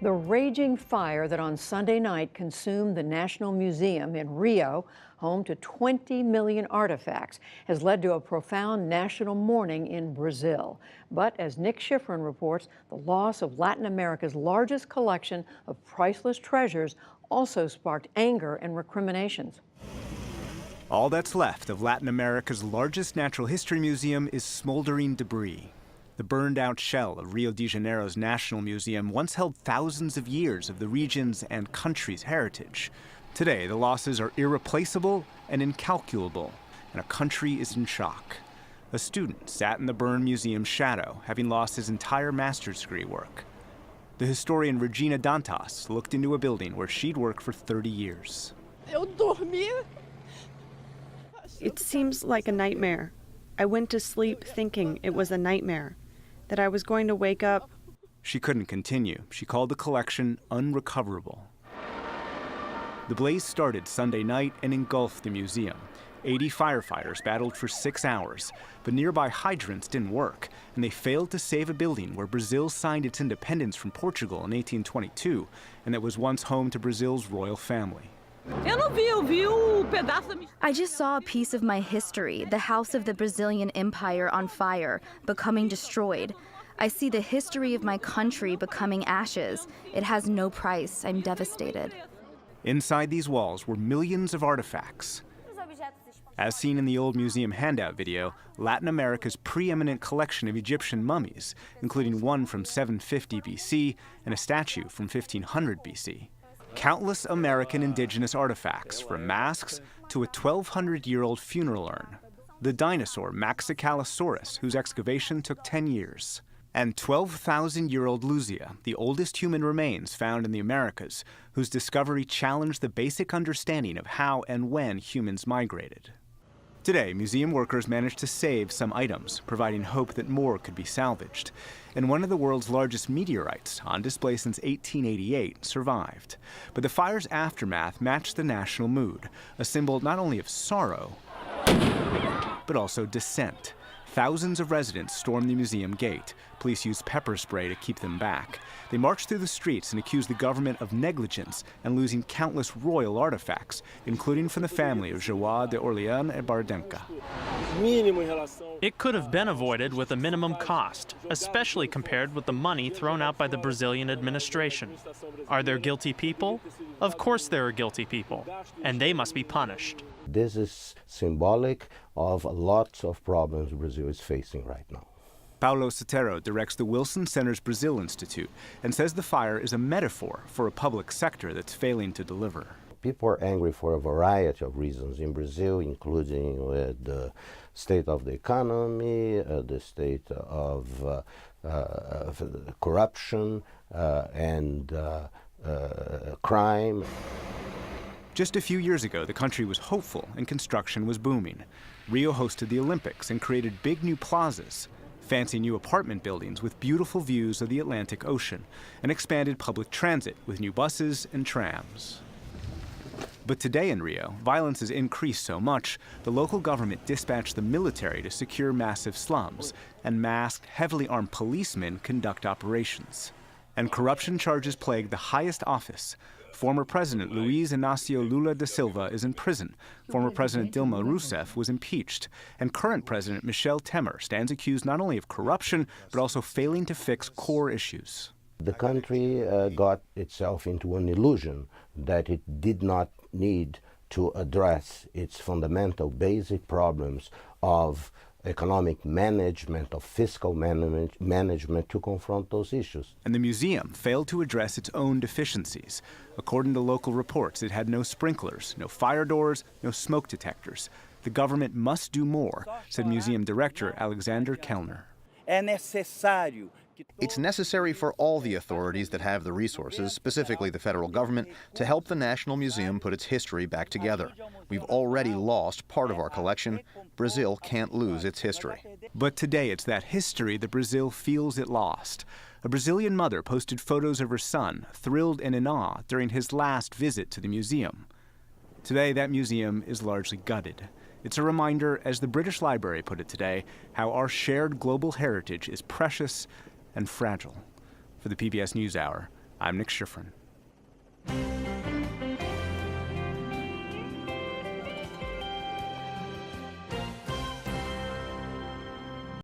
The raging fire that on Sunday night consumed the National Museum in Rio, home to 20 million artifacts, has led to a profound national mourning in Brazil. But as Nick Schifrin reports, the loss of Latin America's largest collection of priceless treasures also sparked anger and recriminations. All that's left of Latin America's largest natural history museum is smoldering debris. The burned-out shell of Rio de Janeiro's National Museum once held thousands of years of the region's and country's heritage. Today, the losses are irreplaceable and incalculable, and a country is in shock. A student sat in the burned museum's shadow, having lost his entire master's degree work. The historian Regina Dantas looked into a building where she'd worked for 30 years. It seems like a nightmare. I went to sleep thinking it was a nightmare, that I was going to wake up. She couldn't continue. She called the collection unrecoverable. The blaze started Sunday night and engulfed the museum. 80 firefighters battled for 6 hours, but nearby hydrants didn't work, and they failed to save a building where Brazil signed its independence from Portugal in 1822, and that was once home to Brazil's royal family. I just saw a piece of my history, the house of the Brazilian Empire on fire, becoming destroyed. I see the history of my country becoming ashes. It has no price. I'm devastated. Inside these walls were millions of artifacts. As seen in the old museum handout video, Latin America's preeminent collection of Egyptian mummies, including one from 750 BC and a statue from 1500 BC. Countless American indigenous artifacts, from masks to a 1,200-year-old funeral urn. The dinosaur Maxicalosaurus, whose excavation took 10 years. And 12,000-year-old Luzia, the oldest human remains found in the Americas, whose discovery challenged the basic understanding of how and when humans migrated. Today, museum workers managed to save some items, providing hope that more could be salvaged. And one of the world's largest meteorites, on display since 1888, survived. But the fire's aftermath matched the national mood, a symbol not only of sorrow, but also dissent. Thousands of residents stormed the museum gate. Police used pepper spray to keep them back. They marched through the streets and accused the government of negligence and losing countless royal artifacts, including from the family of João de Orleans and Bardemca. It could have been avoided with a minimum cost, especially compared with the money thrown out by the Brazilian administration. Are there guilty people? Of course there are guilty people, and they must be punished. This is symbolic of lots of problems Brazil is facing right now. Paulo Sotero directs the Wilson Center's Brazil Institute and says the fire is a metaphor for a public sector that's failing to deliver. People are angry for a variety of reasons in Brazil, including the state of the economy, the state of corruption and crime. Just a few years ago, the country was hopeful and construction was booming. Rio hosted the Olympics and created big new plazas, fancy new apartment buildings with beautiful views of the Atlantic Ocean, and expanded public transit with new buses and trams. But today in Rio, violence has increased so much, the local government dispatched the military to secure massive slums, and masked, heavily armed policemen conduct operations. And corruption charges plague the highest office. Former President Luiz Inácio Lula da Silva is in prison. Former President Dilma Rousseff was impeached. And current President Michel Temer stands accused not only of corruption, but also failing to fix core issues. The country got itself into an illusion that it did not need to address its fundamental basic problems of economic management, of fiscal management to confront those issues. And the museum failed to address its own deficiencies. According to local reports, it had no sprinklers, no fire doors, no smoke detectors. The government must do more, said museum director Alexander Kellner. It's necessary for all the authorities that have the resources, specifically the federal government, to help the National Museum put its history back together. We've already lost part of our collection. Brazil can't lose its history. But today it's that history that Brazil feels it lost. A Brazilian mother posted photos of her son, thrilled and in awe, during his last visit to the museum. Today that museum is largely gutted. It's a reminder, as the British Library put it today, how our shared global heritage is precious and fragile. For the PBS NewsHour, I'm Nick Schifrin.